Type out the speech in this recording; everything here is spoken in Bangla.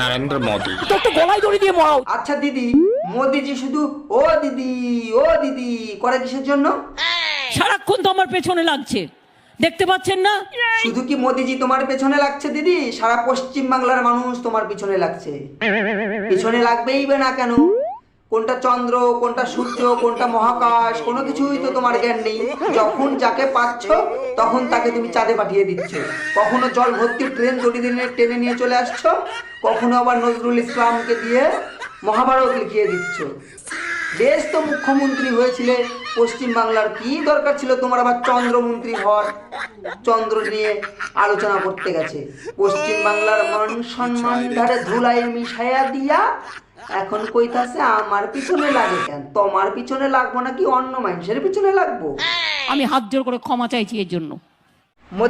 नरेंद्र मोदी। তো একটু গলায় দড়ি দিয়ে মরাও। আচ্ছা দিদি, মোদিজি শুধু ও দিদি ও দিদি করে কিসের জন্য? সারাক্ষণ তো আমার পেছনে লাগছে, দেখতে পাচ্ছেন না? শুধু কি মোদিজি তোমার পেছনে লাগছে দিদি, সারা পশ্চিম বাংলার মানুষ তোমার পিছনে লাগছে। পিছনে লাগবেই বা না কেন? কোনটা চন্দ্র, কোনটা সূর্য, কোনটা মহাকাশ, কোনো কিছুই তো তোমার জ্ঞান নেই। যখন যাকে পাচ্ছ তখন তাকে তুমি চাঁদে পাঠিয়ে দিচ্ছ। কখনো জল ভর্তি ট্রেন দড়ি দিনে টেনে নিয়ে চলে আসছো, কখনো আবার নজরুল ইসলামকে দিয়ে মহাভারত লিখিয়ে দিচ্ছ। দেশ তো মুখ্যমন্ত্রী হয়েছিলে পশ্চিম বাংলার, কি দরকার ছিল তোমার আবার চন্দ্রমন্ত্রী হওয়ার? চন্দ্র নিয়ে আলোচনা করতে গেছে। পশ্চিম বাংলার মান সম্মান ধারে ধুলায় মিশাইয়া দিয়া এখন কইতাছে আমার পিছনে লাগে কেন? তোমার পিছনে লাগবো নাকি অন্য মানুষের পিছনে লাগবো? আমি হাত জোর করে ক্ষমা চাইছি এর জন্য। মোদি